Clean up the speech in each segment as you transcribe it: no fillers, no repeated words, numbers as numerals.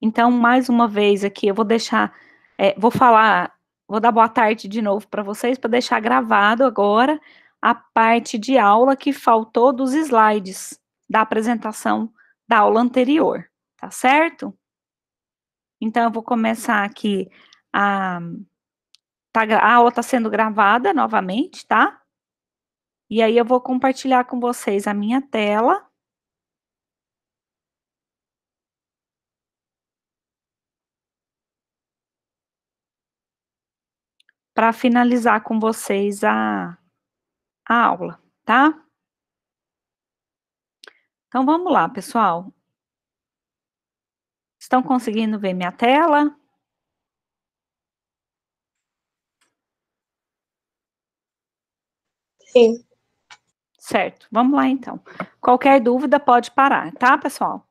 Então, mais uma vez aqui, eu vou deixar, vou dar boa tarde de novo para vocês, para deixar gravado agora a parte de aula que faltou dos slides da apresentação da aula anterior, tá certo? Então, eu vou começar aqui, a, a aula está sendo gravada novamente, tá? E aí eu vou compartilhar com vocês a minha tela. Para finalizar com vocês a aula, tá? Então, vamos lá, pessoal. Estão conseguindo ver minha tela? Sim. Certo, vamos lá então. Qualquer dúvida pode parar, tá, pessoal?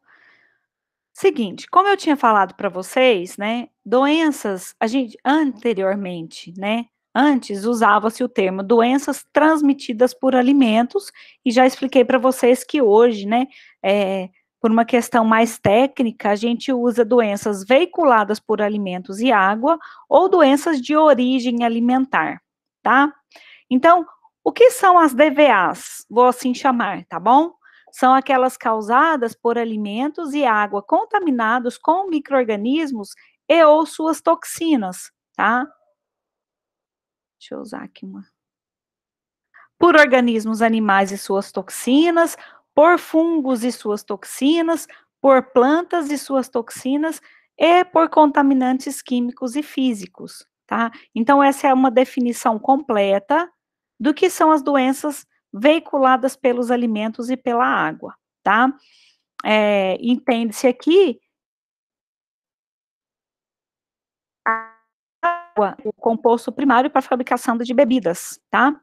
Seguinte, como eu tinha falado para vocês, né, doenças, a gente anteriormente, né, antes usava-se o termo doenças transmitidas por alimentos, e já expliquei para vocês que hoje, né, por uma questão mais técnica, a gente usa doenças veiculadas por alimentos e água, ou doenças de origem alimentar, tá? Então, o que são as DVAs? Vou assim chamar, tá bom? São aquelas causadas por alimentos e água contaminados com micro-organismos e ou suas toxinas, tá? Deixa eu usar aqui uma. Por organismos animais e suas toxinas, por fungos e suas toxinas, por plantas e suas toxinas e por contaminantes químicos e físicos, tá? Então, essa é uma definição completa do que são as doenças veiculadas pelos alimentos e pela água, tá? Entende-se aqui a água, o composto primário para a fabricação de bebidas, tá?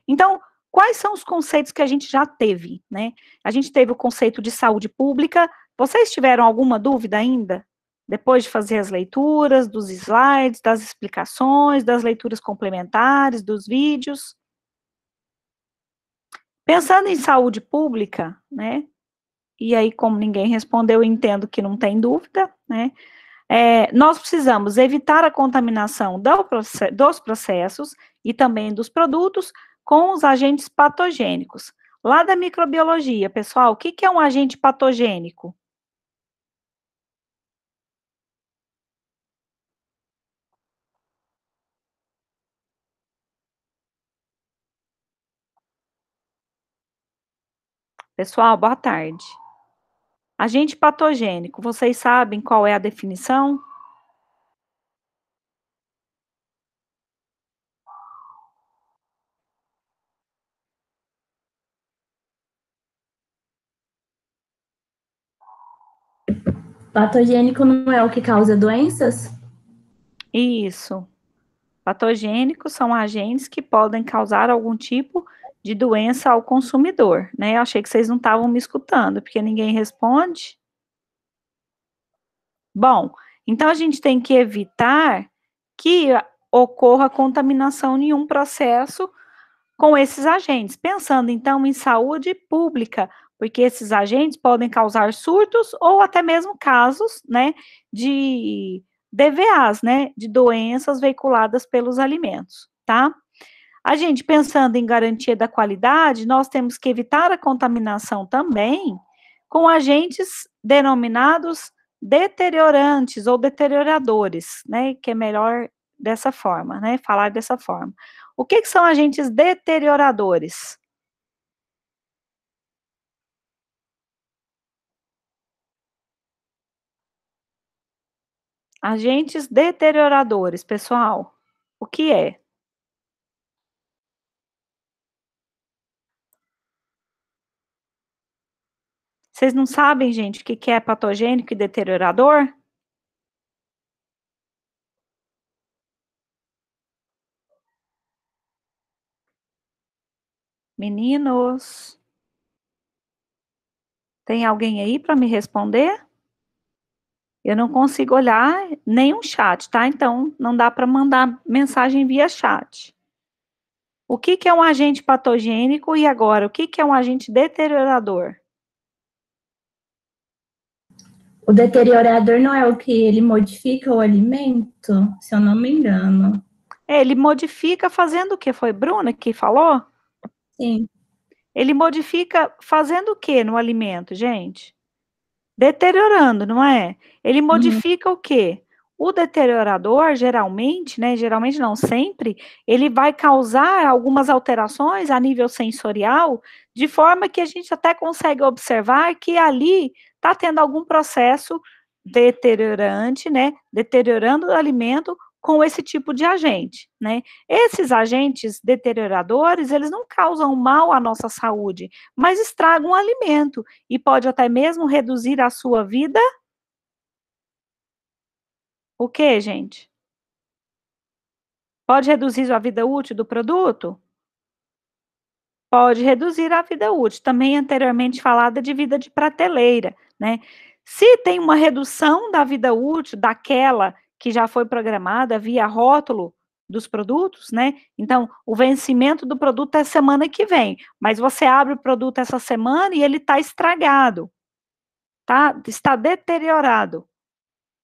Então, quais são os conceitos que a gente já teve, né? A gente teve o conceito de saúde pública. Vocês tiveram alguma dúvida ainda? Depois de fazer as leituras, dos slides, das explicações, das leituras complementares, dos vídeos? Pensando em saúde pública, né? E aí, como ninguém respondeu, eu entendo que não tem dúvida, né? Nós precisamos evitar a contaminação dos processos e também dos produtos com os agentes patogênicos. Lá da microbiologia, pessoal, o que é um agente patogênico? Pessoal, boa tarde. Agente patogênico, vocês sabem qual é a definição? Patogênico não é o que causa doenças? Isso. Patogênicos são agentes que podem causar algum tipo de doença ao consumidor, né? Eu achei que vocês não estavam me escutando, porque ninguém responde. Bom, então a gente tem que evitar que ocorra contaminação em um processo com esses agentes, pensando então em saúde pública, porque esses agentes podem causar surtos ou até mesmo casos, né, de DVAs, né, de doenças veiculadas pelos alimentos, tá? A gente pensando em garantia da qualidade, nós temos que evitar a contaminação também com agentes denominados deteriorantes ou deterioradores, né? Que é melhor dessa forma, né? Falar dessa forma. O que são agentes deterioradores? Agentes deterioradores, pessoal. O que é? Vocês não sabem, gente, o que é patogênico e deteriorador? Meninos, tem alguém aí para me responder? Eu não consigo olhar nenhum chat, tá? Então, não dá para mandar mensagem via chat. O que é um agente patogênico e agora, o que é um agente deteriorador? O deteriorador não é o que ele modifica o alimento, se eu não me engano. Ele modifica fazendo o quê? Foi Bruna que falou? Sim. Ele modifica fazendo o quê no alimento, gente? Deteriorando, não é? Ele Uhum. modifica o quê? O deteriorador, geralmente, né? Geralmente não sempre, ele vai causar algumas alterações a nível sensorial, de forma que a gente até consegue observar que ali está tendo algum processo deteriorante, né? Deteriorando o alimento com esse tipo de agente, né? Esses agentes deterioradores, eles não causam mal à nossa saúde, mas estragam o alimento e pode até mesmo reduzir a sua vida. O que, gente? Pode reduzir a vida útil do produto? Pode reduzir a vida útil. Também anteriormente falada de vida de prateleira, né? Se tem uma redução da vida útil daquela que já foi programada via rótulo dos produtos, né? Então, o vencimento do produto é semana que vem, mas você abre o produto essa semana e ele está estragado, tá? Está deteriorado.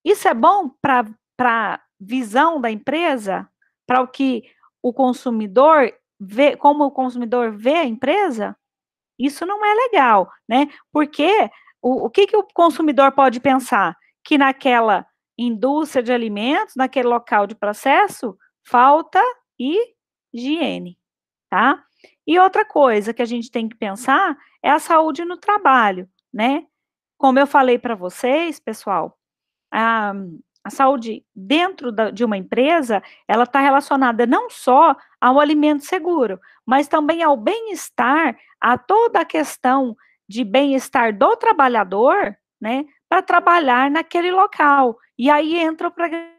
Isso é bom para a visão da empresa, para o que o consumidor vê, como o consumidor vê a empresa? Isso não é legal, né? Porque o que o consumidor pode pensar? Que naquela indústria de alimentos, naquele local de processo, falta higiene, tá? E outra coisa que a gente tem que pensar é a saúde no trabalho, né? Como eu falei para vocês, pessoal, a, a saúde dentro de uma empresa, ela está relacionada não só ao alimento seguro, mas também ao bem-estar, a toda a questão de bem-estar do trabalhador, né, para trabalhar naquele local. E aí entra o programa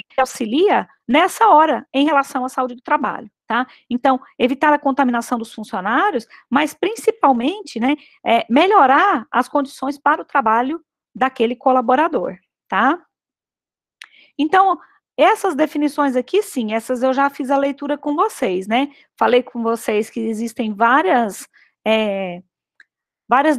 que auxilia nessa hora em relação à saúde do trabalho, tá? Então, evitar a contaminação dos funcionários, mas principalmente, né, melhorar as condições para o trabalho daquele colaborador, tá? Então, essas definições aqui, sim, essas eu já fiz a leitura com vocês, né? Falei com vocês que existem várias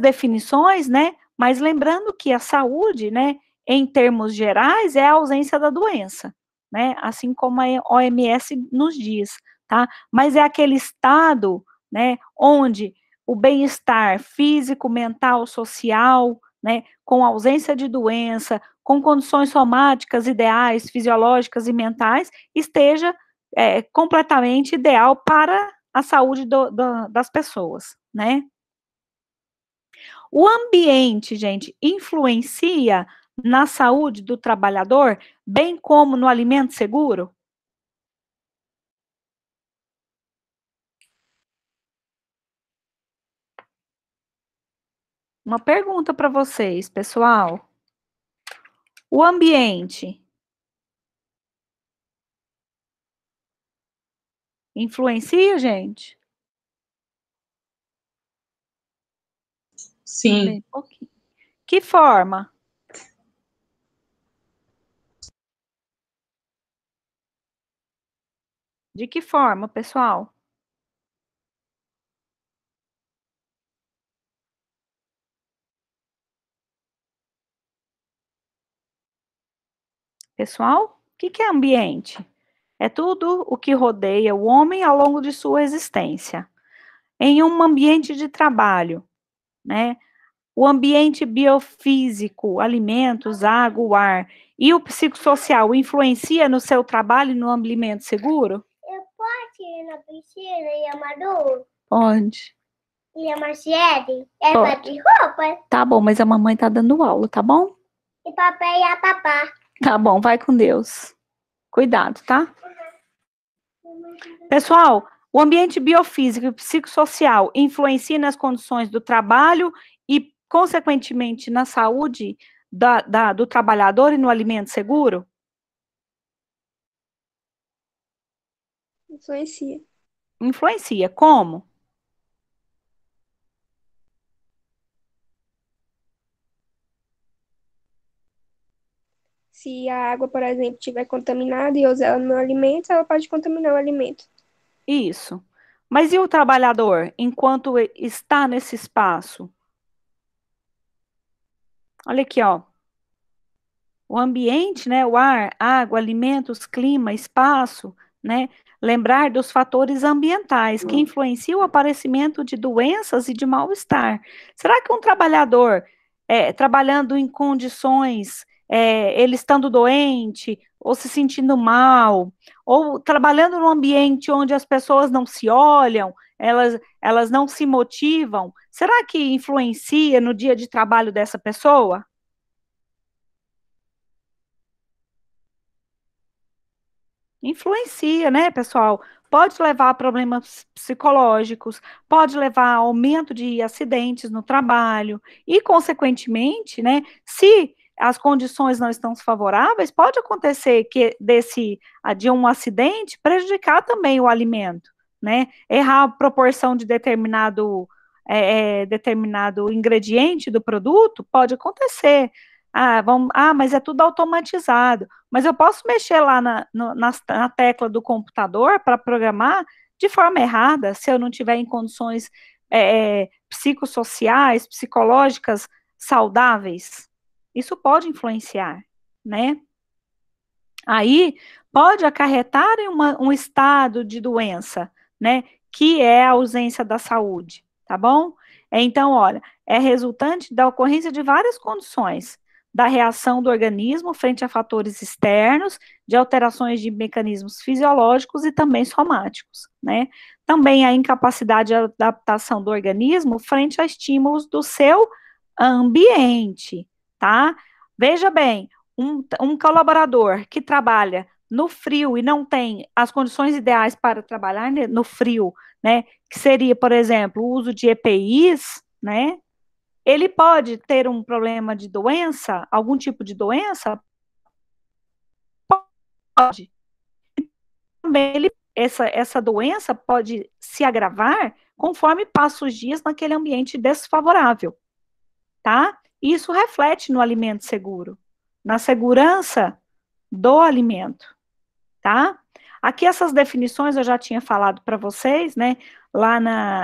definições, né? Mas lembrando que a saúde, né, em termos gerais, é a ausência da doença, né? Assim como a OMS nos diz, tá? Mas é aquele estado, né, onde o bem-estar físico, mental, social, né, com ausência de doença, com condições somáticas ideais, fisiológicas e mentais, esteja completamente ideal para a saúde das pessoas, né? O ambiente, gente, influencia na saúde do trabalhador, bem como no alimento seguro? Uma pergunta para vocês, pessoal. O ambiente influencia, gente? Sim. Bem pouquinho. Que forma? De que forma, pessoal? Pessoal, o que é ambiente? É tudo o que rodeia o homem ao longo de sua existência. Em um ambiente de trabalho, né? O ambiente biofísico, alimentos, água, o ar, e o psicossocial influencia no seu trabalho e no ambiente seguro? Eu posso ir na piscina e a Madu? Pode. E a Marciele? É Pode. de roupa? Tá bom, mas a mamãe tá dando aula, tá bom? E papai e a papá? Tá bom, vai com Deus. Cuidado, tá? Pessoal, o ambiente biofísico e psicossocial influencia nas condições do trabalho e, consequentemente, na saúde do trabalhador e no alimento seguro? Influencia. Influencia. Como? Se a água, por exemplo, estiver contaminada e eu usar ela no meu alimento, ela pode contaminar o alimento. Isso. Mas e o trabalhador, enquanto está nesse espaço? Olha aqui, ó. O ambiente, né, o ar, água, alimentos, clima, espaço, né, lembrar dos fatores ambientais que influenciam o aparecimento de doenças e de mal-estar. Será que um trabalhador, trabalhando em condições, ele estando doente, ou se sentindo mal, ou trabalhando num ambiente onde as pessoas não se olham, elas não se motivam, será que influencia no dia de trabalho dessa pessoa? Influencia, né, pessoal? Pode levar a problemas psicológicos, pode levar a aumento de acidentes no trabalho e, consequentemente, né, se as condições não estão favoráveis, pode acontecer que de um acidente prejudicar também o alimento, né? Errar a proporção de determinado ingrediente do produto pode acontecer. Mas é tudo automatizado. Mas eu posso mexer lá na tecla do computador para programar de forma errada, se eu não tiver em condições psicossociais, psicológicas saudáveis. Isso pode influenciar, né? Aí pode acarretar em um estado de doença, né? Que é a ausência da saúde, tá bom? Então, olha, é resultante da ocorrência de várias condições, da reação do organismo frente a fatores externos, de alterações de mecanismos fisiológicos e também somáticos, né? Também a incapacidade de adaptação do organismo frente a estímulos do seu ambiente, tá? Veja bem, um colaborador que trabalha no frio e não tem as condições ideais para trabalhar no frio, né, que seria, por exemplo, o uso de EPIs, né, ele pode ter um problema de doença, algum tipo de doença? Pode. Também essa doença pode se agravar conforme passam os dias naquele ambiente desfavorável, tá? Isso reflete no alimento seguro, na segurança do alimento, tá? Aqui essas definições eu já tinha falado para vocês, né? Lá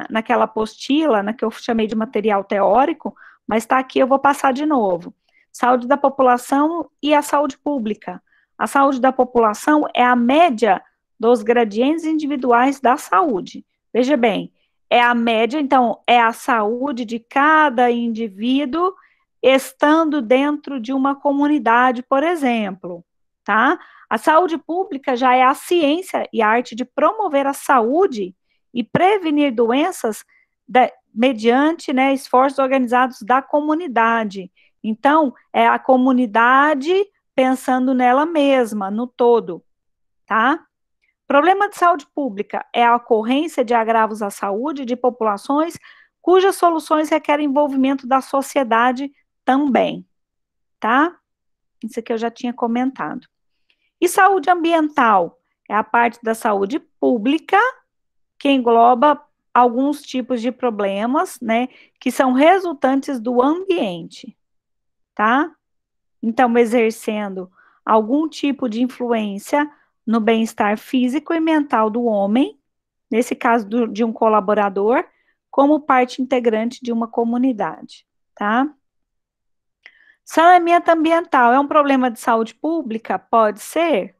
naquela apostila, que eu chamei de material teórico, mas está aqui, eu vou passar de novo. Saúde da população e a saúde pública. A saúde da população é a média dos gradientes individuais da saúde. Veja bem, é a média, então, é a saúde de cada indivíduo estando dentro de uma comunidade, por exemplo, tá? A saúde pública já é a ciência e a arte de promover a saúde e prevenir doenças mediante, né, esforços organizados da comunidade. Então, é a comunidade pensando nela mesma, no todo, tá? Problema de saúde pública é a ocorrência de agravos à saúde de populações cujas soluções requerem envolvimento da sociedade também, tá? Isso aqui eu já tinha comentado. E saúde ambiental é a parte da saúde pública que engloba alguns tipos de problemas, né, que são resultantes do ambiente, tá? Então, exercendo algum tipo de influência no bem-estar físico e mental do homem, nesse caso de um colaborador, como parte integrante de uma comunidade, tá? Saneamento ambiental é um problema de saúde pública? Pode ser,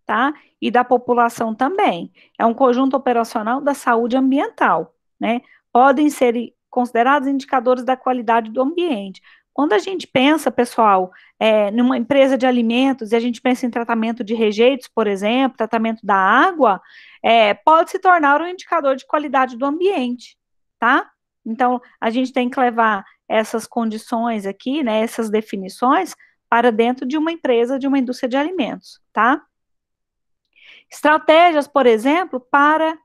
tá? E da população também. É um conjunto operacional da saúde ambiental, né? Podem ser considerados indicadores da qualidade do ambiente. Quando a gente pensa, pessoal, numa empresa de alimentos e a gente pensa em tratamento de rejeitos, por exemplo, tratamento da água, pode se tornar um indicador de qualidade do ambiente, tá? Então, a gente tem que levar essas condições aqui, né, essas definições, para dentro de uma empresa, de uma indústria de alimentos, tá? Estratégias, por exemplo, para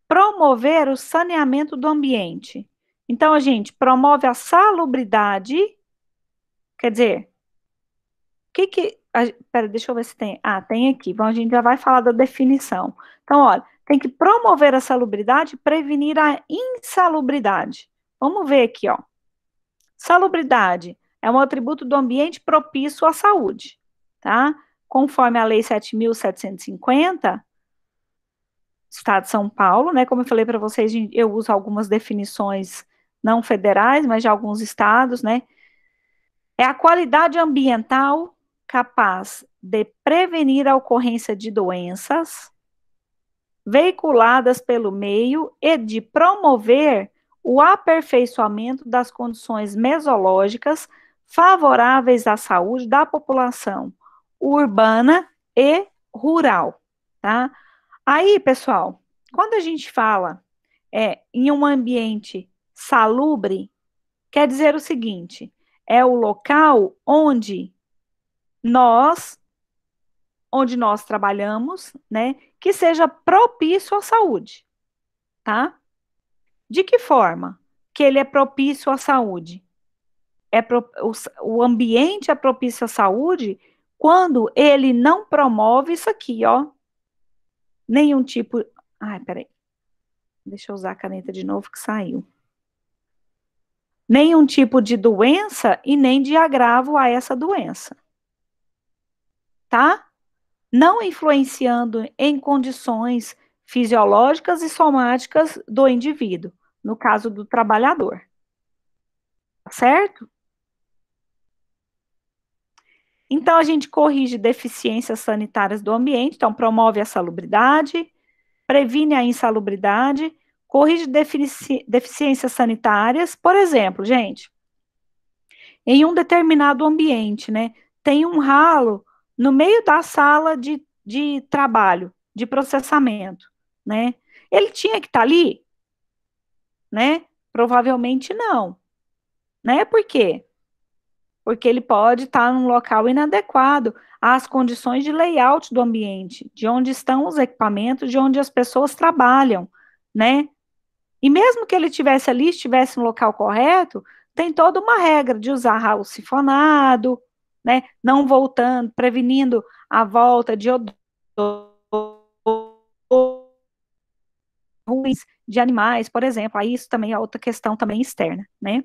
promover o saneamento do ambiente. Então, a gente promove a salubridade, quer dizer, pera, deixa eu ver se tem. Tem aqui. Então, a gente já vai falar da definição. Então, olha, tem que promover a salubridade e prevenir a insalubridade. Vamos ver aqui, ó. Salubridade é um atributo do ambiente propício à saúde, tá? Conforme a Lei 7.750, Estado de São Paulo, né? Como eu falei para vocês, eu uso algumas definições não federais, mas de alguns estados, né? É a qualidade ambiental capaz de prevenir a ocorrência de doenças veiculadas pelo meio e de promover o aperfeiçoamento das condições mesológicas favoráveis à saúde da população urbana e rural, tá? Aí, pessoal, quando a gente fala em um ambiente salubre, quer dizer o seguinte, é o local onde nós trabalhamos, né, que seja propício à saúde, tá? De que forma que ele é propício à saúde? O ambiente é propício à saúde quando ele não promove isso aqui, ó. Nenhum tipo. Ai, peraí. Deixa eu usar a caneta de novo que saiu. Nenhum tipo de doença e nem de agravo a essa doença. Tá? Não influenciando em condições fisiológicas e somáticas do indivíduo, no caso do trabalhador. Certo? Então, a gente corrige deficiências sanitárias do ambiente, então promove a salubridade, previne a insalubridade, corrige deficiências sanitárias, por exemplo, gente, em um determinado ambiente, né, tem um ralo no meio da sala de trabalho, de processamento, né, ele tinha que estar ali, né, provavelmente não, né, por quê? Porque ele pode estar num local inadequado às condições de layout do ambiente, de onde estão os equipamentos, de onde as pessoas trabalham, né? E mesmo que ele estivesse ali, estivesse no local correto, tem toda uma regra de usar ralo sifonado, né? Não voltando, prevenindo a volta de odor ruins de animais, por exemplo. Aí isso também é outra questão também externa, né?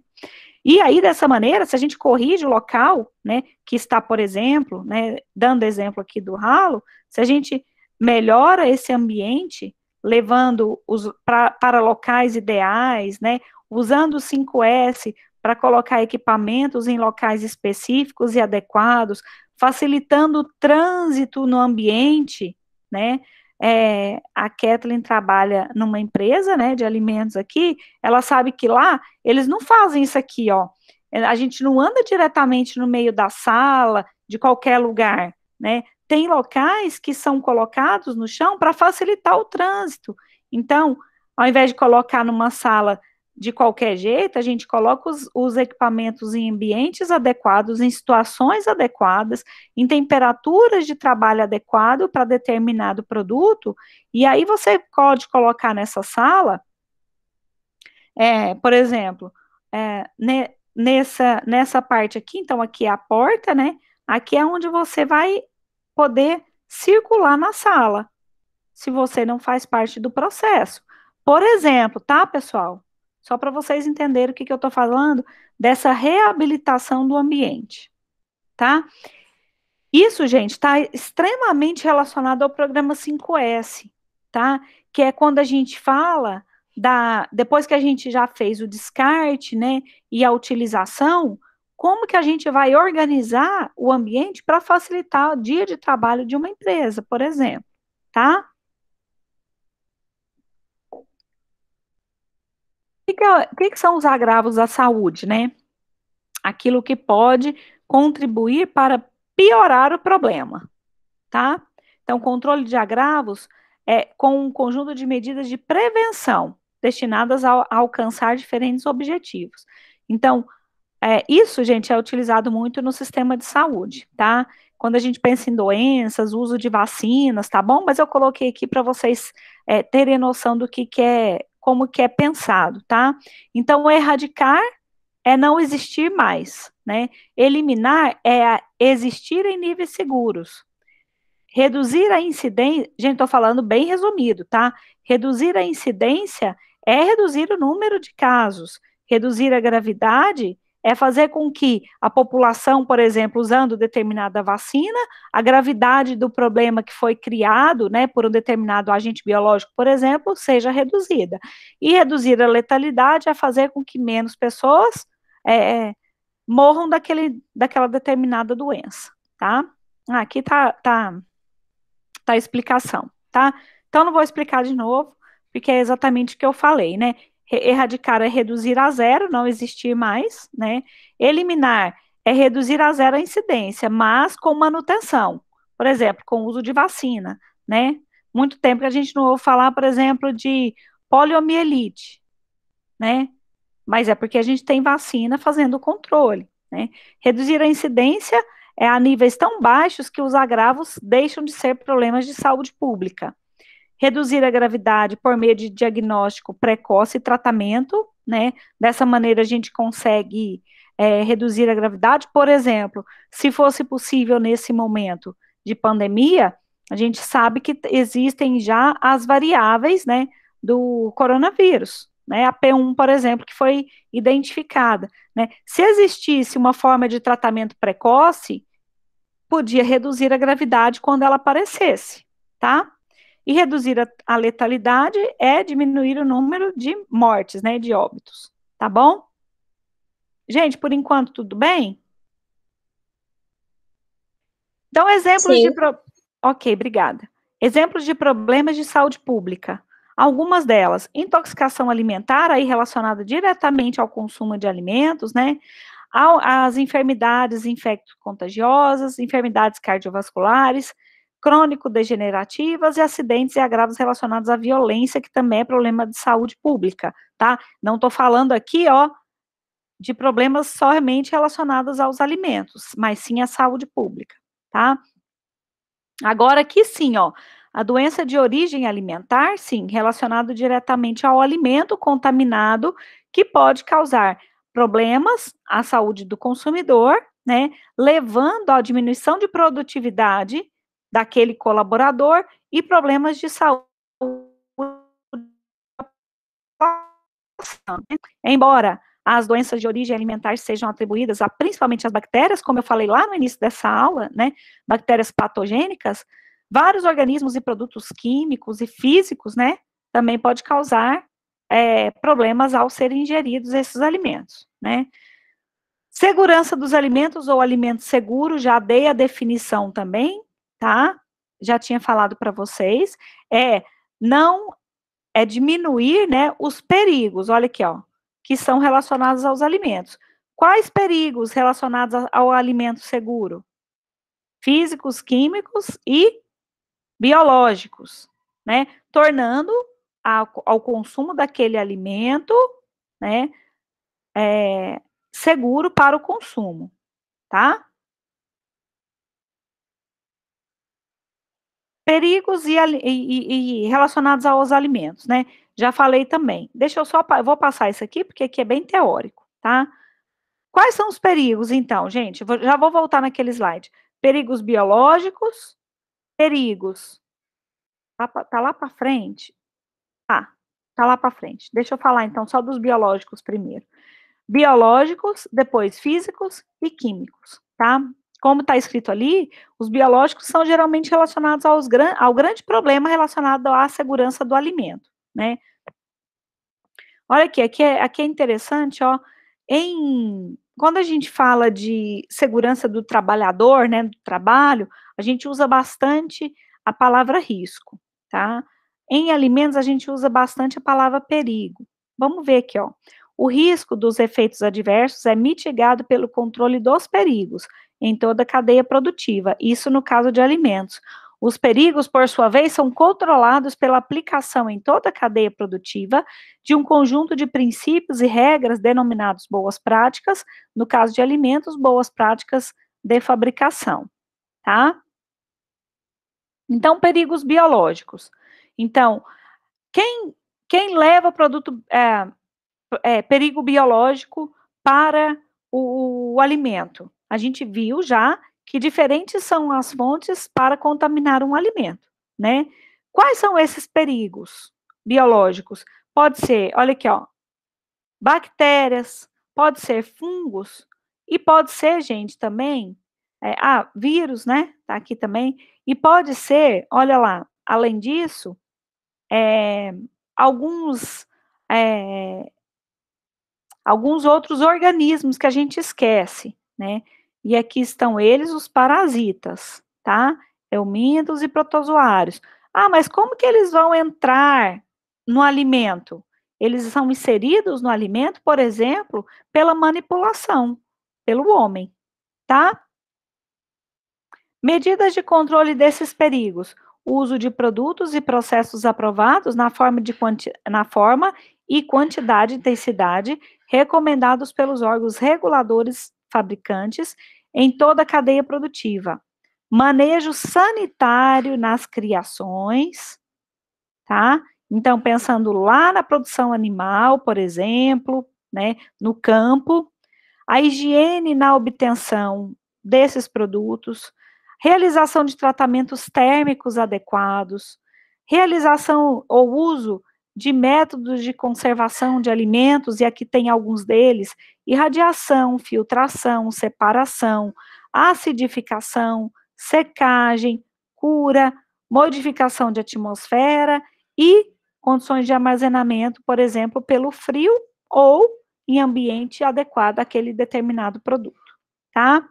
E aí, dessa maneira, se a gente corrige o local, né, que está, por exemplo, né, dando exemplo aqui do ralo, se a gente melhora esse ambiente, levando para locais ideais, né, usando o 5S para colocar equipamentos em locais específicos e adequados, facilitando o trânsito no ambiente, né, a Kathleen trabalha numa empresa, né, de alimentos aqui, ela sabe que lá eles não fazem isso aqui, ó. A gente não anda diretamente no meio da sala, de qualquer lugar, né? Tem locais que são colocados no chão para facilitar o trânsito. Então, ao invés de colocar numa sala de qualquer jeito, a gente coloca os equipamentos em ambientes adequados, em situações adequadas, em temperaturas de trabalho adequado para determinado produto, e aí você pode colocar nessa sala, por exemplo, nessa parte aqui, então aqui é a porta, né? Aqui é onde você vai poder circular na sala, se você não faz parte do processo. Por exemplo, tá, pessoal? Só para vocês entenderem o que eu estou falando dessa reabilitação do ambiente, tá? Isso, gente, está extremamente relacionado ao programa 5S, tá? Que é quando a gente fala depois que a gente já fez o descarte, né, e a utilização, como que a gente vai organizar o ambiente para facilitar o dia de trabalho de uma empresa, por exemplo, tá? O que são os agravos à saúde, né? Aquilo que pode contribuir para piorar o problema, tá? Então, controle de agravos é com um conjunto de medidas de prevenção destinadas a alcançar diferentes objetivos. Então, isso, gente, é utilizado muito no sistema de saúde, tá? Quando a gente pensa em doenças, uso de vacinas, tá bom? Mas eu coloquei aqui para vocês terem noção do que é, como que é pensado, tá? Então, erradicar é não existir mais, né? Eliminar é existir em níveis seguros. Reduzir a incidência, gente, estou falando bem resumido, tá? Reduzir a incidência é reduzir o número de casos. Reduzir a gravidade é fazer com que a população, por exemplo, usando determinada vacina, a gravidade do problema que foi criado, né, por um determinado agente biológico, por exemplo, seja reduzida. E reduzir a letalidade é fazer com que menos pessoas morram daquela determinada doença, tá? Aqui tá a explicação, tá? Então, não vou explicar de novo, porque é exatamente o que eu falei, né? Erradicar é reduzir a zero, não existir mais, né? Eliminar é reduzir a zero a incidência, mas com manutenção. Por exemplo, com o uso de vacina, né? Muito tempo que a gente não ouve falar, por exemplo, de poliomielite, né? Mas é porque a gente tem vacina fazendo o controle, né? Reduzir a incidência é a níveis tão baixos que os agravos deixam de ser problemas de saúde pública. Reduzir a gravidade por meio de diagnóstico precoce e tratamento, né? Dessa maneira a gente consegue reduzir a gravidade. Por exemplo, se fosse possível nesse momento de pandemia, a gente sabe que existem já as variáveis, né, do coronavírus, né? A P1, por exemplo, que foi identificada, né? Se existisse uma forma de tratamento precoce, podia reduzir a gravidade quando ela aparecesse, tá? E reduzir a letalidade é diminuir o número de mortes, né, de óbitos, tá bom? Gente, por enquanto, tudo bem? Então, exemplos Sim. Ok, obrigada. Exemplos de problemas de saúde pública. Algumas delas, intoxicação alimentar, aí relacionada diretamente ao consumo de alimentos, né? As enfermidades infecto-contagiosas, enfermidades cardiovasculares, crônico-degenerativas e acidentes e agravos relacionados à violência, que também é problema de saúde pública, tá? Não estou falando aqui, ó, de problemas somente relacionados aos alimentos, mas sim à saúde pública, tá? Agora aqui sim, ó, a doença de origem alimentar, sim, relacionado diretamente ao alimento contaminado, que pode causar problemas à saúde do consumidor, né, levando à diminuição de produtividade daquele colaborador e problemas de saúde. Embora as doenças de origem alimentar sejam atribuídas a principalmente às bactérias, como eu falei lá no início dessa aula, né, bactérias patogênicas, vários organismos e produtos químicos e físicos, né, também pode causar problemas ao serem ingeridos esses alimentos, né. Segurança dos alimentos ou alimento seguro, já dei a definição também, tá? Já tinha falado para vocês, não diminuir, né, os perigos, olha aqui, ó, que são relacionados aos alimentos. Quais perigos relacionados ao alimento seguro? Físicos, químicos e biológicos, né, tornando ao consumo daquele alimento, né, seguro para o consumo, tá? Perigos e relacionados aos alimentos, né? Já falei também. Deixa eu só, eu vou passar isso aqui, porque aqui é bem teórico, tá? Quais são os perigos, então, gente? Já vou voltar naquele slide. Perigos biológicos, perigos. Tá lá para frente? Tá lá para frente. Deixa eu falar, então, só dos biológicos primeiro. Biológicos, depois físicos e químicos, tá? Como está escrito ali, os biológicos são geralmente relacionados ao grande problema relacionado à segurança do alimento, né? Olha aqui é interessante, ó, quando a gente fala de segurança do trabalhador, né, do trabalho, a gente usa bastante a palavra risco, tá? Em alimentos, a gente usa bastante a palavra perigo. Vamos ver aqui, ó. O risco dos efeitos adversos é mitigado pelo controle dos perigos em toda a cadeia produtiva, isso no caso de alimentos. Os perigos, por sua vez, são controlados pela aplicação em toda a cadeia produtiva de um conjunto de princípios e regras denominados boas práticas, no caso de alimentos, boas práticas de fabricação, tá? Então, perigos biológicos. Então, quem leva produto, perigo biológico para o alimento? A gente viu já que diferentes são as fontes para contaminar um alimento, né? Quais são esses perigos biológicos? Pode ser, olha aqui, ó, bactérias, pode ser fungos, e pode ser, gente, também, vírus, né? Tá aqui também, e pode ser, olha lá, além disso, alguns alguns outros organismos que a gente esquece, né? E aqui estão eles, os parasitas, tá? Helmíntos e protozoários. Ah, mas como que eles vão entrar no alimento? Eles são inseridos no alimento, por exemplo, pela manipulação, pelo homem, tá? Medidas de controle desses perigos. O uso de produtos e processos aprovados na forma e quantidade e intensidade recomendados pelos órgãos reguladores fabricantes em toda a cadeia produtiva. Manejo sanitário nas criações, tá? Então, pensando lá na produção animal, por exemplo, né, no campo, a higiene na obtenção desses produtos, realização de tratamentos térmicos adequados, realização ou uso de métodos de conservação de alimentos, e aqui tem alguns deles: irradiação, filtração, separação, acidificação, secagem, cura, modificação de atmosfera e condições de armazenamento, por exemplo, pelo frio ou em ambiente adequado àquele determinado produto, tá?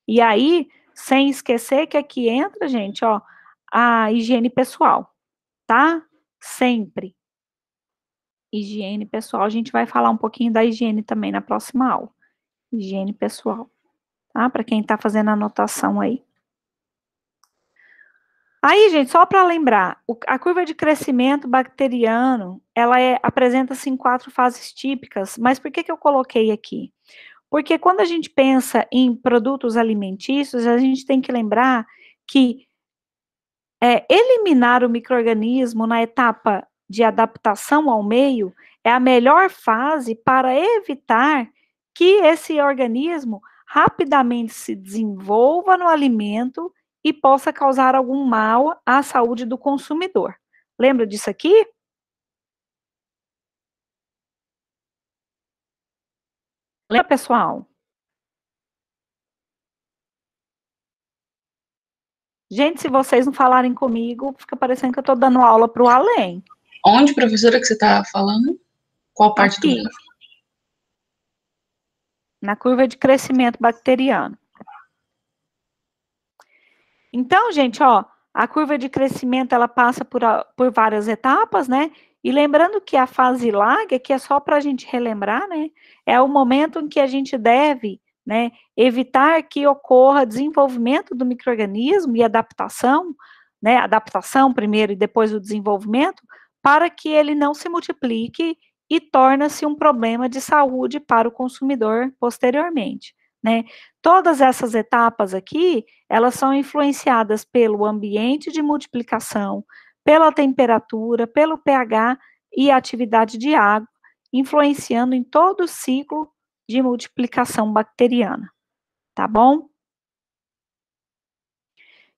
E aí, sem esquecer que aqui entra, gente, ó, a higiene pessoal, tá? Sempre. Higiene pessoal, a gente vai falar um pouquinho da higiene também na próxima aula. Higiene pessoal, tá? Para quem tá fazendo anotação aí. Aí, gente, só para lembrar, a curva de crescimento bacteriano, ela apresenta-se em 4 fases típicas, mas por que eu coloquei aqui? Porque quando a gente pensa em produtos alimentícios, a gente tem que lembrar que eliminar o micro-organismo na etapa de adaptação ao meio é a melhor fase para evitar que esse organismo rapidamente se desenvolva no alimento e possa causar algum mal à saúde do consumidor. Lembra disso aqui? Lembra, pessoal? Gente, se vocês não falarem comigo, fica parecendo que eu estou dando aula para o além. Onde, professora, que você está falando? Qual parte aqui, do gráfico? Na curva de crescimento bacteriano. Então, gente, ó, a curva de crescimento, ela passa por várias etapas, né? E lembrando que a fase lag, que é só para a gente relembrar, né? É o momento em que a gente deve, né, evitar que ocorra desenvolvimento do micro-organismo e adaptação, né? Adaptação primeiro e depois o desenvolvimento, para que ele não se multiplique e torne-se um problema de saúde para o consumidor posteriormente, né? Todas essas etapas aqui, elas são influenciadas pelo ambiente de multiplicação, pela temperatura, pelo pH e atividade de água, influenciando em todo o ciclo de multiplicação bacteriana, tá bom?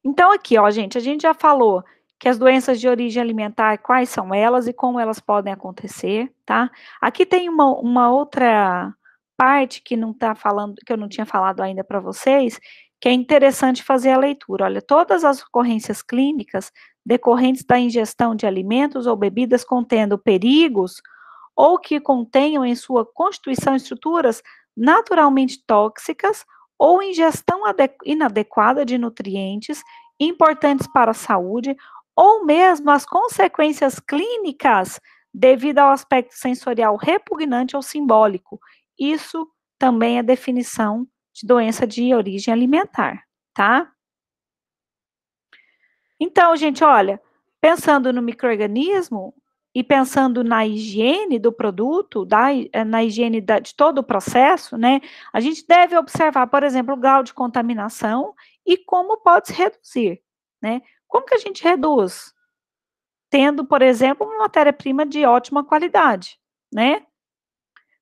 Então aqui, ó, gente, a gente já falou que as doenças de origem alimentar, quais são elas e como elas podem acontecer, tá? Aqui tem uma outra parte que não tá falando, que eu não tinha falado ainda para vocês, que é interessante fazer a leitura. Olha, todas as ocorrências clínicas decorrentes da ingestão de alimentos ou bebidas contendo perigos ou que contenham em sua constituição estruturas naturalmente tóxicas ou ingestão inadequada de nutrientes importantes para a saúde, ou mesmo as consequências clínicas devido ao aspecto sensorial repugnante ou simbólico. Isso também é definição de doença de origem alimentar, tá? Então, gente, olha, pensando no micro-organismo e pensando na higiene do produto, na higiene de todo o processo, né, a gente deve observar, por exemplo, o grau de contaminação e como pode se reduzir, né? Como que a gente reduz? Tendo, por exemplo, uma matéria-prima de ótima qualidade, né?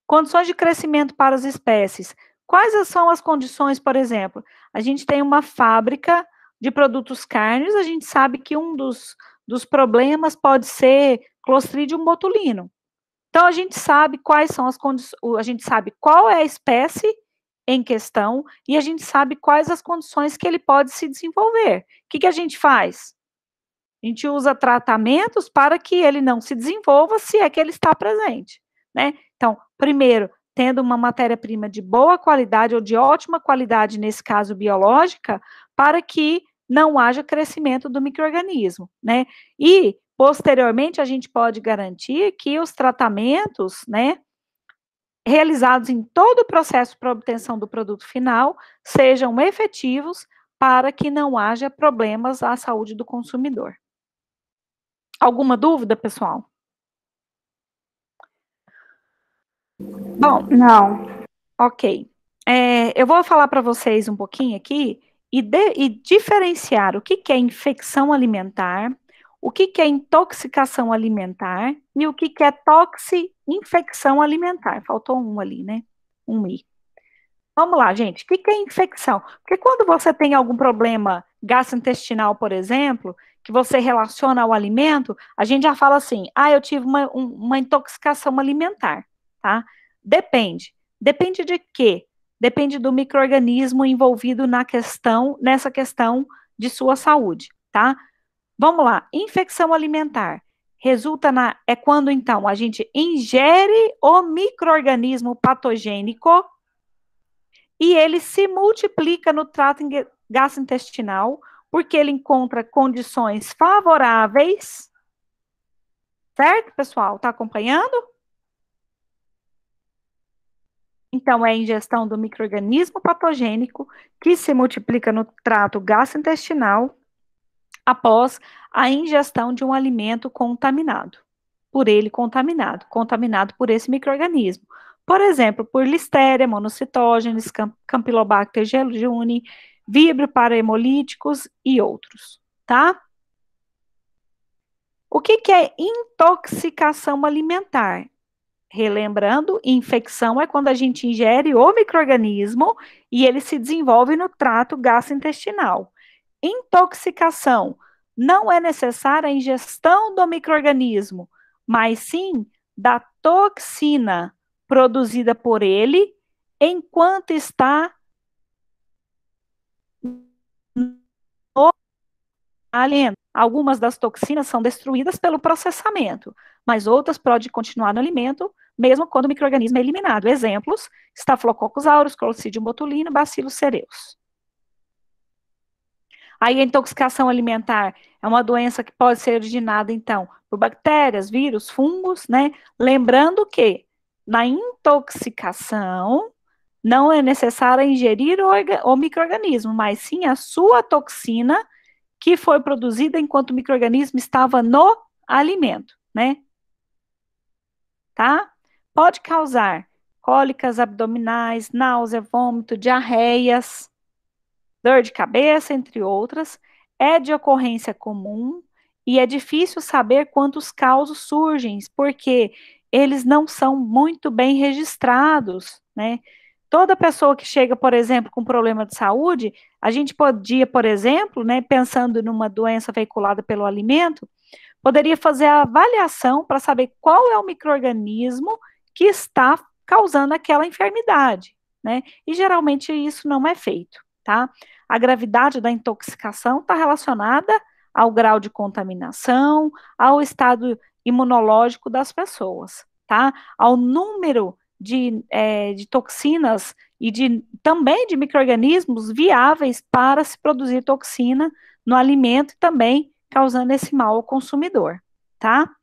Condições de crescimento para as espécies. Quais são as condições, por exemplo? A gente tem uma fábrica de produtos cárneos, a gente sabe que um dos problemas pode ser Clostridium botulino. Então, a gente sabe quais são as condições, a gente sabe qual é a espécie em questão e a gente sabe quais as condições que ele pode se desenvolver. O que a gente faz? A gente usa tratamentos para que ele não se desenvolva se é que ele está presente, né? Então, primeiro, tendo uma matéria-prima de boa qualidade ou de ótima qualidade, nesse caso biológica, para que não haja crescimento do micro-organismo, né? E, posteriormente, a gente pode garantir que os tratamentos, né, realizados em todo o processo para obtenção do produto final sejam efetivos para que não haja problemas à saúde do consumidor. Alguma dúvida, pessoal? Bom, Não. ok. Eu vou falar para vocês um pouquinho aqui e diferenciar o que é infecção alimentar, o que é intoxicação alimentar e o que é toxi-infecção alimentar. Faltou um ali, né? Um I. Vamos lá, gente. O que é infecção? Porque quando você tem algum problema gastrointestinal, por exemplo, que você relaciona ao alimento, a gente já fala assim, eu tive uma intoxicação alimentar, tá? Depende. Depende de quê? Depende do micro-organismo envolvido nessa questão de sua saúde, tá? Vamos lá. Infecção alimentar. É quando, então, a gente ingere o micro-organismo patogênico e ele se multiplica no trato gastrointestinal, porque ele encontra condições favoráveis, certo, pessoal? Está acompanhando? Então, é a ingestão do micro-organismo patogênico que se multiplica no trato gastrointestinal após a ingestão de um alimento contaminado, contaminado por esse micro-organismo. Por exemplo, por Listeria monocytogenes, Campylobacter jejuni, Vibrio parahemolíticos e outros, tá? O que é intoxicação alimentar? Relembrando, infecção é quando a gente ingere o micro-organismo e ele se desenvolve no trato gastrointestinal. Intoxicação não é necessária a ingestão do micro-organismo, mas sim da toxina produzida por ele enquanto está no alimento. Algumas das toxinas são destruídas pelo processamento, mas outras podem continuar no alimento, mesmo quando o micro-organismo é eliminado. Exemplos: Staphylococcus aureus, Clostridium botulinum, Bacillus cereus. Aí a intoxicação alimentar é uma doença que pode ser originada, então, por bactérias, vírus, fungos, né? Lembrando que na intoxicação não é necessário ingerir o micro-organismo, mas sim a sua toxina que foi produzida enquanto o micro-organismo estava no alimento, né? Tá? Pode causar cólicas abdominais, náusea, vômito, diarreias, dor de cabeça, entre outras. É de ocorrência comum e é difícil saber quantos casos surgem, porque eles não são muito bem registrados, né? Toda pessoa que chega, por exemplo, com problema de saúde, a gente podia, por exemplo, né, pensando numa doença veiculada pelo alimento, poderia fazer a avaliação para saber qual é o micro-organismo que está causando aquela enfermidade, né? E geralmente isso não é feito, tá? A gravidade da intoxicação está relacionada ao grau de contaminação, ao estado imunológico das pessoas, tá? Ao número de toxinas e também de micro-organismos viáveis para se produzir toxina no alimento e também causando esse mal ao consumidor, tá?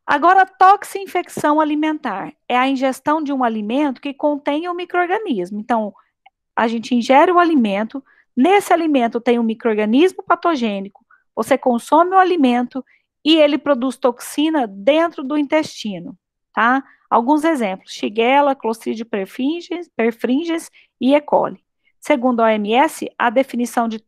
Agora, toxi-infecção alimentar é a ingestão de um alimento que contém um micro-organismo. Então, a gente ingere o alimento, nesse alimento tem um micro-organismo patogênico, você consome o alimento e ele produz toxina dentro do intestino, tá? Alguns exemplos: Shigella, Clostridium perfringens e E. coli. Segundo a OMS, a definição de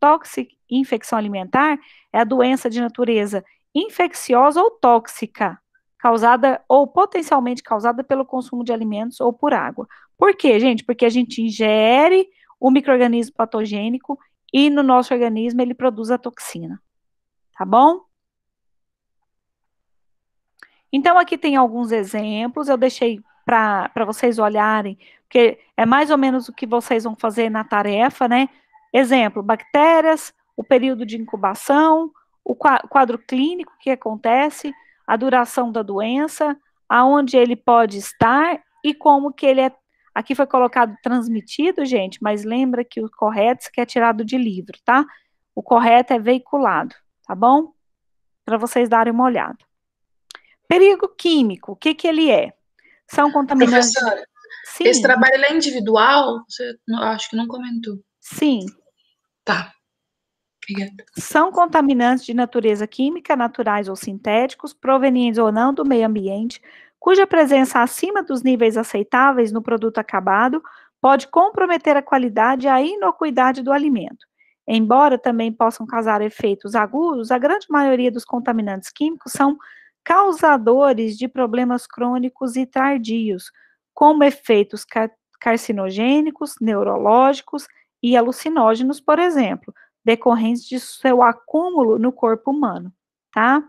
infecção alimentar é a doença de natureza infecciosa ou tóxica, causada ou potencialmente causada pelo consumo de alimentos ou por água. Por quê, gente? Porque a gente ingere o micro-organismo patogênico e no nosso organismo ele produz a toxina. Tá bom? Então, aqui tem alguns exemplos, eu deixei para vocês olharem, porque é mais ou menos o que vocês vão fazer na tarefa, né? Exemplo: bactérias, o período de incubação, o quadro clínico que acontece, a duração da doença, aonde ele pode estar e como que ele é. Aqui foi colocado transmitido, gente, mas lembra que o correto é tirado de livro, tá? O correto é veiculado, tá bom? Para vocês darem uma olhada. Perigo químico, o que que ele é? São contaminantes. Professora, Sim. esse trabalho ele é individual? Você acho que não comentou. Sim. Tá. Obrigada. São contaminantes de natureza química, naturais ou sintéticos, provenientes ou não do meio ambiente, cuja presença acima dos níveis aceitáveis no produto acabado pode comprometer a qualidade e a inocuidade do alimento. Embora também possam causar efeitos agudos, a grande maioria dos contaminantes químicos são causadores de problemas crônicos e tardios, como efeitos carcinogênicos, neurológicos e alucinógenos, por exemplo, decorrentes de seu acúmulo no corpo humano, tá?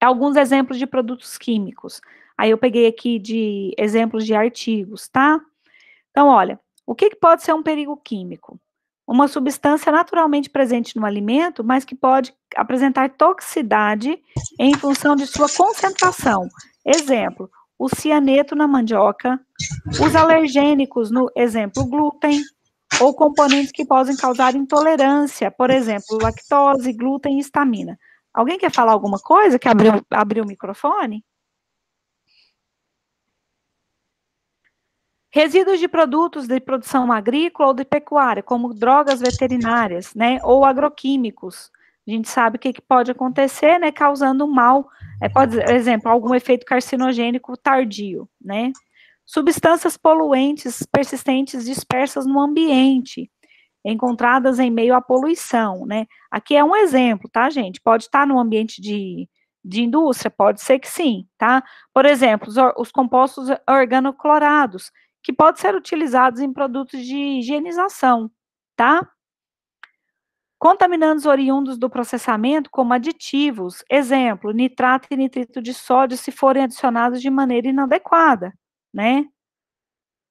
Alguns exemplos de produtos químicos. Aí eu peguei aqui de exemplos de artigos, tá? Então, olha, o que pode ser um perigo químico? Uma substância naturalmente presente no alimento, mas que pode apresentar toxicidade em função de sua concentração. Exemplo, o cianeto na mandioca, os alergênicos, no exemplo, glúten, ou componentes que podem causar intolerância, por exemplo, lactose, glúten e histamina. Alguém quer falar alguma coisa que abriu o microfone? Resíduos de produtos de produção agrícola ou de pecuária, como drogas veterinárias, né, ou agroquímicos. A gente sabe o que pode acontecer, né, causando mal, pode, por exemplo, algum efeito carcinogênico tardio, né. Substâncias poluentes persistentes dispersas no ambiente, encontradas em meio à poluição, né. Aqui é um exemplo, tá, gente? Pode estar no ambiente de indústria, pode ser que sim, tá? Por exemplo, os compostos organoclorados, que podem ser utilizados em produtos de higienização, tá? Contaminantes oriundos do processamento, como aditivos, exemplo, nitrato e nitrito de sódio, se forem adicionados de maneira inadequada, né?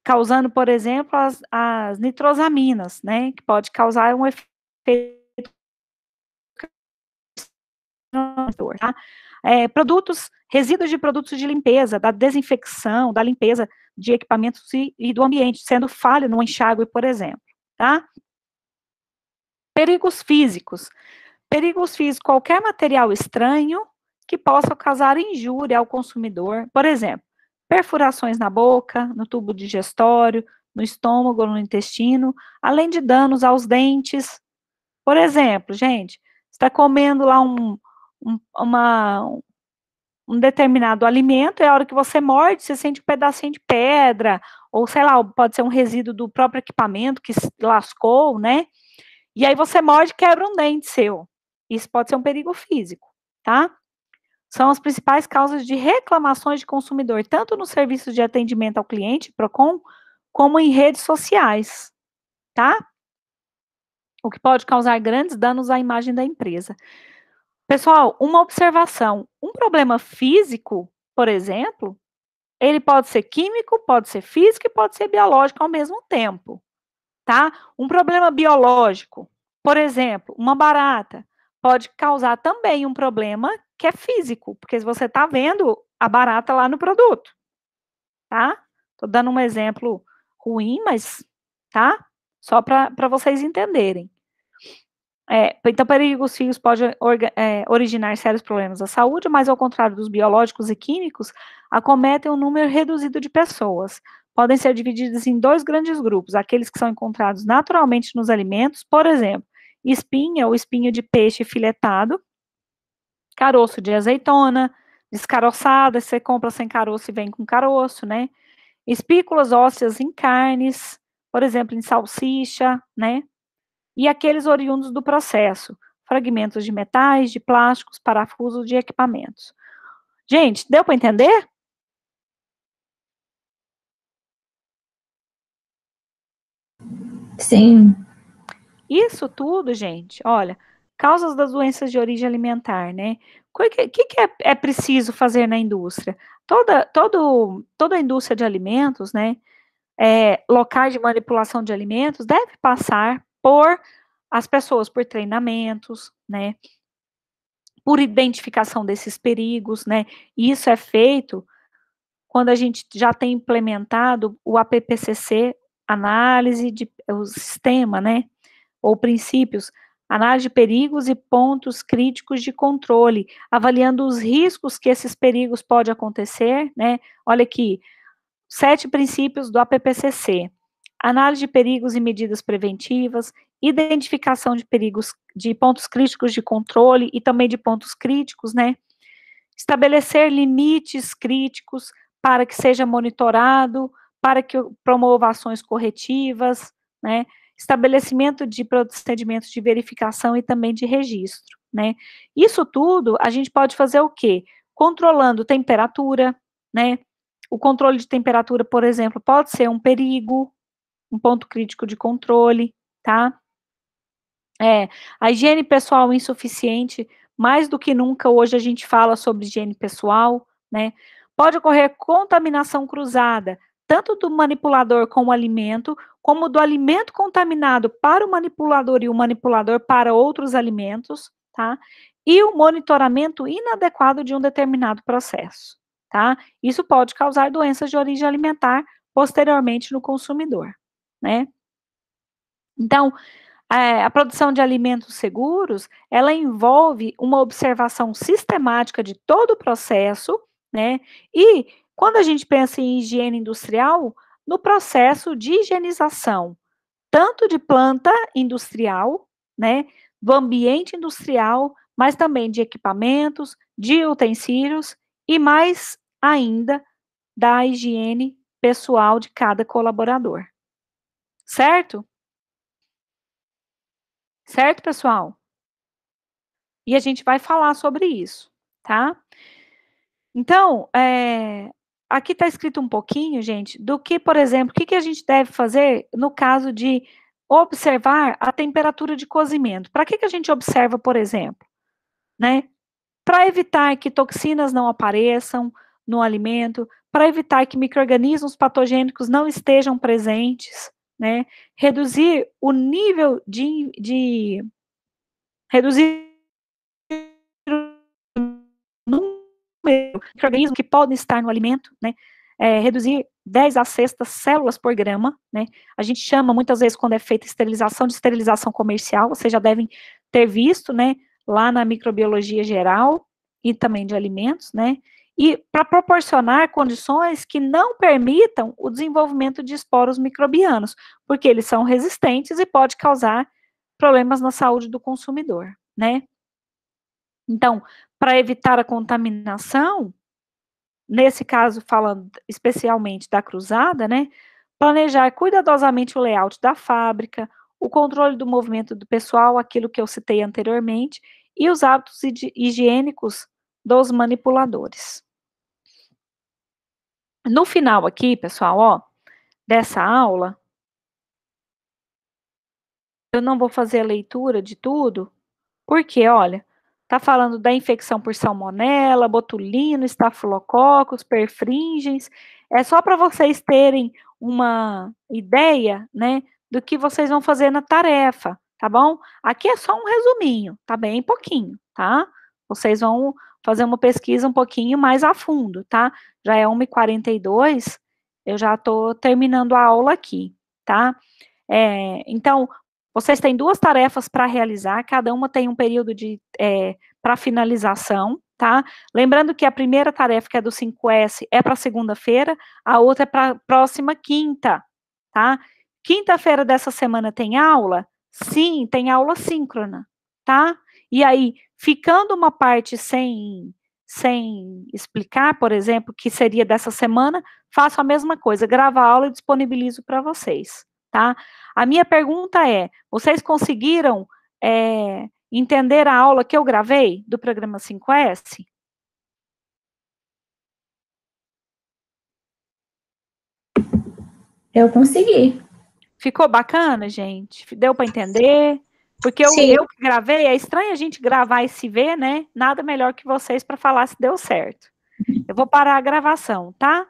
Causando, por exemplo, as nitrosaminas, né? Que pode causar um efeito, tá? Resíduos de produtos de limpeza, da desinfecção, da limpeza de equipamentos e do ambiente, sendo falha no enxágue, por exemplo, tá? Perigos físicos. Perigos físicos, qualquer material estranho que possa causar injúria ao consumidor, por exemplo, perfurações na boca, no tubo digestório, no estômago, no intestino, além de danos aos dentes. Por exemplo, gente, você está comendo lá um determinado alimento, e a hora que você morde, você sente um pedacinho de pedra, ou sei lá, pode ser um resíduo do próprio equipamento que se lascou, né? E aí você morde e quebra um dente seu. Isso pode ser um perigo físico, tá? São as principais causas de reclamações de consumidor, tanto no serviço de atendimento ao cliente, PROCON, como em redes sociais, tá? O que pode causar grandes danos à imagem da empresa. Pessoal, uma observação, um problema físico, por exemplo, ele pode ser químico, pode ser físico e pode ser biológico ao mesmo tempo, tá? Um problema biológico, por exemplo, uma barata, pode causar também um problema que é físico, porque você está vendo a barata lá no produto, tá? Tô dando um exemplo ruim, mas, tá? Só para vocês entenderem. Então, perigos físicos podem originar sérios problemas à saúde, mas ao contrário dos biológicos e químicos, acometem um número reduzido de pessoas. Podem ser divididos em dois grandes grupos, aqueles que são encontrados naturalmente nos alimentos, por exemplo, espinha ou espinho de peixe filetado, caroço de azeitona, descaroçada, você compra sem caroço e vem com caroço, né? Espículas ósseas em carnes, por exemplo, em salsicha, né? E aqueles oriundos do processo, fragmentos de metais, de plásticos, parafusos de equipamentos. Gente, deu para entender? Sim. Isso tudo, gente, olha, causas das doenças de origem alimentar, né? O que é preciso fazer na indústria? Toda a indústria de alimentos, né? Locais de manipulação de alimentos deve passar por as pessoas, por treinamentos, né? Por identificação desses perigos, né? E isso é feito quando a gente já tem implementado o APPCC, análise de o sistema, né, ou princípios, análise de perigos e pontos críticos de controle, avaliando os riscos que esses perigos podem acontecer, né, olha aqui, 7 princípios do APPCC, análise de perigos e medidas preventivas, identificação de perigos, de pontos críticos de controle e também de pontos críticos, né, estabelecer limites críticos para que seja monitorado, para que promova ações corretivas, né, estabelecimento de procedimentos de verificação e também de registro, né. Isso tudo a gente pode fazer o quê? Controlando temperatura, né, o controle de temperatura, por exemplo, pode ser um perigo, um ponto crítico de controle, tá. A higiene pessoal insuficiente, mais do que nunca hoje a gente fala sobre higiene pessoal, né, pode ocorrer contaminação cruzada, tanto do manipulador com o alimento, como do alimento contaminado para o manipulador e o manipulador para outros alimentos, tá, e o monitoramento inadequado de um determinado processo, tá. Isso pode causar doenças de origem alimentar posteriormente no consumidor, né. Então, a produção de alimentos seguros, ela envolve uma observação sistemática de todo o processo, né, e quando a gente pensa em higiene industrial, no processo de higienização, tanto de planta industrial, né, do ambiente industrial, mas também de equipamentos, de utensílios e mais ainda da higiene pessoal de cada colaborador. Certo? Certo, pessoal? E a gente vai falar sobre isso, tá? Então, aqui está escrito um pouquinho, gente, do que, por exemplo, o que a gente deve fazer no caso de observar a temperatura de cozimento. Para que a gente observa, por exemplo, né? Para evitar que toxinas não apareçam no alimento, para evitar que micro-organismos patogênicos não estejam presentes, né? Reduzir o nível de reduzir micro-organismos que podem estar no alimento, né, reduzir 10 a 6 células por grama, né, a gente chama muitas vezes quando é feita esterilização de esterilização comercial, vocês já devem ter visto, né, lá na microbiologia geral e também de alimentos, né, e para proporcionar condições que não permitam o desenvolvimento de esporos microbianos, porque eles são resistentes e pode causar problemas na saúde do consumidor, né. Então, para evitar a contaminação, nesse caso falando especialmente da cruzada, né, planejar cuidadosamente o layout da fábrica, o controle do movimento do pessoal, aquilo que eu citei anteriormente, e os hábitos higiênicos dos manipuladores. No final aqui, pessoal, ó, dessa aula, eu não vou fazer a leitura de tudo, porque, olha, tá falando da infecção por salmonela, botulino, estafilococos, perfringens, é só para vocês terem uma ideia, né, do que vocês vão fazer na tarefa, tá bom? Aqui é só um resuminho, tá bem pouquinho, tá? Vocês vão fazer uma pesquisa um pouquinho mais a fundo, tá? Já é 1h42, eu já tô terminando a aula aqui, tá? Então, vocês têm 2 tarefas para realizar, cada uma tem um período de para finalização, tá? Lembrando que a primeira tarefa, que é do 5S, é para segunda-feira, a outra é para próxima quinta, tá? Quinta-feira dessa semana tem aula? Sim, tem aula síncrona, tá? E aí, ficando uma parte sem explicar, por exemplo, que seria dessa semana, faço a mesma coisa, gravo a aula e disponibilizo para vocês, tá? A minha pergunta é, vocês conseguiram entender a aula que eu gravei do programa 5S? Eu consegui. Ficou bacana, gente? Deu para entender? Porque Sim. eu que gravei, é estranho a gente gravar e se ver, né? Nada melhor que vocês para falar se deu certo. Eu vou parar a gravação, tá?